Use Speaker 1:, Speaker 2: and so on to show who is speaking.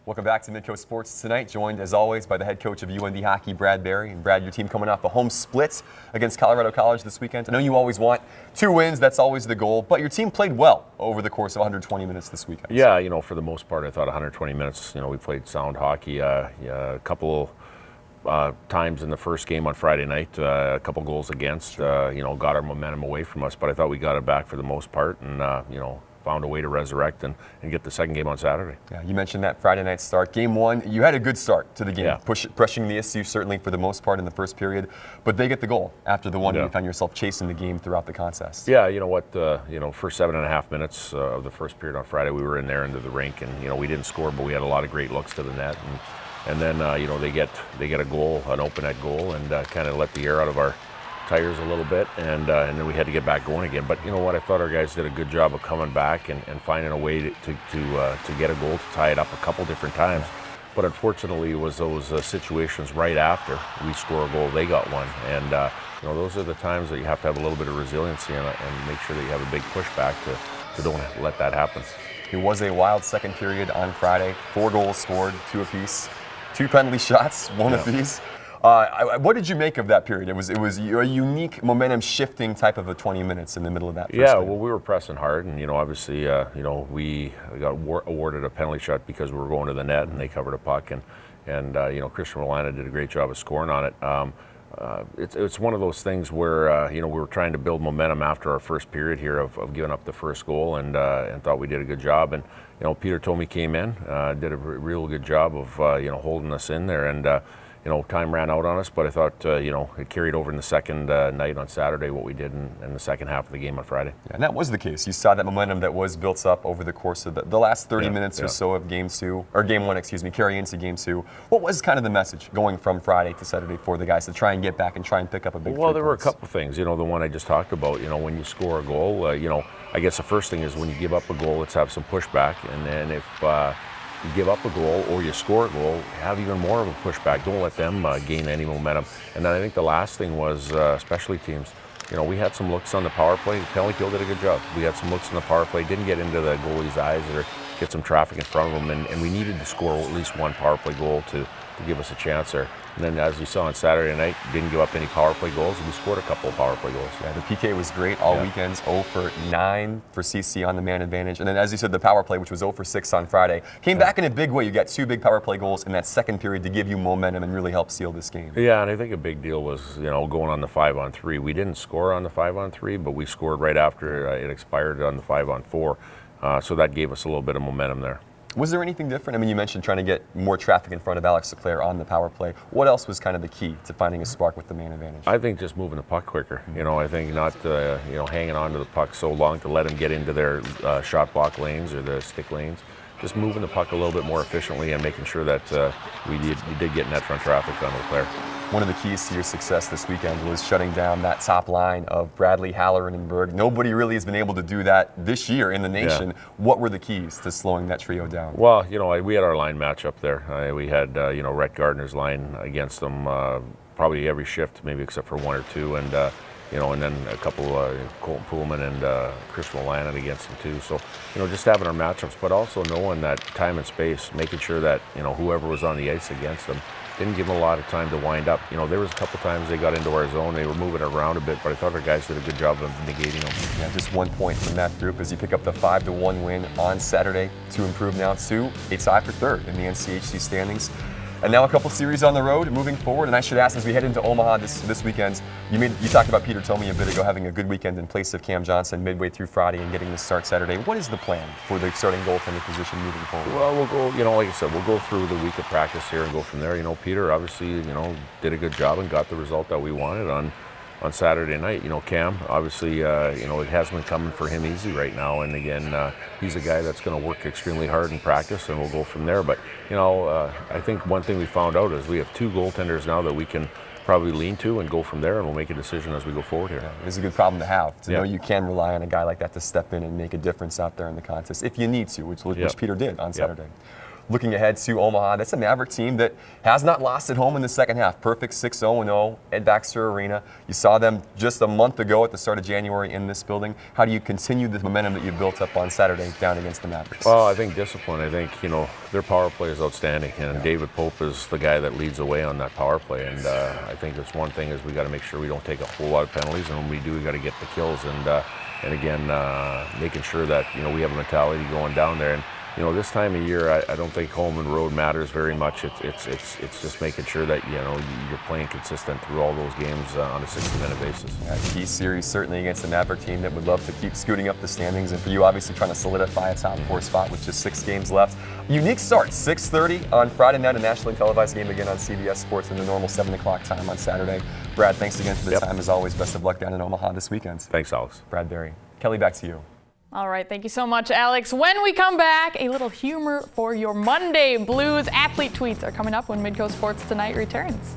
Speaker 1: Welcome back to Midco Sports tonight, joined as always by the head coach of UND hockey, Brad Berry. And Brad, your team coming off a home split against Colorado College this weekend. I know you always want 2 wins, that's always the goal, but your team played well over the course of 120 minutes this weekend.
Speaker 2: Yeah, for the most part, I thought 120 minutes, we played sound hockey. A couple times in the first game on Friday night, a couple goals against, got our momentum away from us, but I thought we got it back for the most part and, found a way to resurrect and get the second game on Saturday.
Speaker 1: Yeah, you mentioned that Friday night start. Game 1, you had a good start to the game, pushing the issue certainly for the most part in the first period, but they get the goal after the one, and you found yourself chasing the game throughout the contest.
Speaker 2: Yeah, you know what, first 7.5 minutes of the first period on Friday, we were in there into the rink, and, we didn't score, but we had a lot of great looks to the net, and then, they get a goal, an open net goal, and kind of let the air out of our tires a little bit, and then we had to get back going again. But you know what? I thought our guys did a good job of coming back and finding a way to get a goal to tie it up a couple different times. But unfortunately, it was those situations right after we score a goal, they got one, and those are the times that you have to have a little bit of resiliency and make sure that you have a big pushback to don't let that happen.
Speaker 1: It was a wild second period on Friday. 4 goals scored, 2 apiece, 2 penalty shots, 1 apiece. What did you make of that period? It was a unique momentum shifting type of a 20 minutes in the middle of that first period.
Speaker 2: Well, we were pressing hard, and obviously we got awarded a penalty shot because we were going to the net and they covered a puck, and Christian Rolana did a great job of scoring on it. It's one of those things where we were trying to build momentum after our first period here of giving up the first goal, and thought we did a good job. And Peter Thome came in, did a real good job of holding us in there, and time ran out on us, but I thought, it carried over in the second night on Saturday what we did in the second half of the game on Friday.
Speaker 1: Yeah, and that was the case. You saw that momentum that was built up over the course of the last 30 minutes or so of game 1, carry into game 2. What was kind of the message going from Friday to Saturday for the guys to try and get back and try and pick up a big
Speaker 2: Well, there were a couple things. The one I just talked about, when you score a goal, I guess the first thing is when you give up a goal, let's have some pushback, and then if you give up a goal or you score a goal, have even more of a pushback. Don't let them gain any momentum. And then I think the last thing was specialty teams. We had some looks on the power play. Penalty kill did a good job. We had some looks on the power play. Didn't get into the goalie's eyes or get some traffic in front of them. And we needed to score at least 1 power play goal to give us a chance there. And then, as you saw on Saturday night, didn't give up any power play goals, and we scored a couple of power play goals.
Speaker 1: Yeah, the PK was great all weekends, 0 for 9 for CC on the man advantage. And then, as you said, the power play, which was 0 for 6 on Friday, came back in a big way. You got 2 big power play goals in that second period to give you momentum and really help seal this game.
Speaker 2: Yeah, and I think a big deal was, going on the 5-on-3. We didn't score on the 5-on-3, but we scored right after it expired on the 5-on-4. So that gave us a little bit of momentum there.
Speaker 1: Was there anything different? I mean, you mentioned trying to get more traffic in front of Alex Leclerc on the power play. What else was kind of the key to finding a spark with the man advantage?
Speaker 2: I think just moving the puck quicker. I think not, hanging on to the puck so long to let them get into their shot block lanes or the stick lanes. Just moving the puck a little bit more efficiently and making sure that we did get net front traffic on Leclerc.
Speaker 1: One of the keys to your success this weekend was shutting down that top line of Bradley, Halloran, and Berg. Nobody really has been able to do that this year in the nation. Yeah. What were the keys to slowing that trio down?
Speaker 2: Well, we had our line matchup there. We had, Rhett Gardner's line against them probably every shift, maybe except for 1 or 2, and then a couple, Colton Poolman and Chris Rolana against them too. So, just having our matchups, but also knowing that time and space, making sure that, whoever was on the ice against them didn't give them a lot of time to wind up. There was a couple times they got into our zone, they were moving around a bit, but I thought our guys did a good job of negating them.
Speaker 1: Yeah, just 1 point from that group as you pick up the 5-1 win on Saturday to improve now to a tie for 3rd in the NCHC standings. And now a couple series on the road moving forward. And I should ask, as we head into Omaha this weekend, you talked about Peter Thome a bit ago having a good weekend in place of Cam Johnson midway through Friday and getting the start Saturday. What is the plan for the starting goaltender position moving forward?
Speaker 2: Well, we'll go, like I said, we'll go through the week of practice here and go from there. Peter obviously, did a good job and got the result that we wanted on Saturday night. Cam, obviously, it hasn't been coming for him easy right now. And again, he's a guy that's going to work extremely hard in practice, and we'll go from there. But, I think one thing we found out is we have 2 goaltenders now that we can probably lean to and go from there, and we'll make a decision as we go forward here.
Speaker 1: Yeah, it's a good problem to have, to know you can rely on a guy like that to step in and make a difference out there in the contest if you need to, which Peter did on Saturday. looking ahead to Omaha. That's a Maverick team that has not lost at home in the second half. Perfect 6-0-0 at Baxter Arena. You saw them just a month ago at the start of January in this building. How do you continue the momentum that you've built up on Saturday down against the Mavericks?
Speaker 2: Well, I think discipline. I think, their power play is outstanding, and David Pope is the guy that leads the way on that power play. And I think that's one thing is we got to make sure we don't take a whole lot of penalties, and when we do, we got to get the kills. And again, making sure that we have a mentality going down there. And this time of year, I don't think home and road matters very much. It's just making sure that you're playing consistent through all those games on a 60-minute basis.
Speaker 1: Yeah, key series certainly against the Maverick team that would love to keep scooting up the standings, and for you, obviously trying to solidify a top 4 spot with just 6 games left. Unique start, 6:30 on Friday night, a nationally televised game again on CBS Sports in the normal 7 o'clock time on Saturday. Brad, thanks again for the time as always. Best of luck down in Omaha this weekend.
Speaker 2: Thanks, Alex.
Speaker 1: Brad Berry. Kelly, back to you.
Speaker 3: All right, thank you so much, Alex. When we come back, a little humor for your Monday blues. Athlete tweets are coming up when Midco Sports Tonight returns.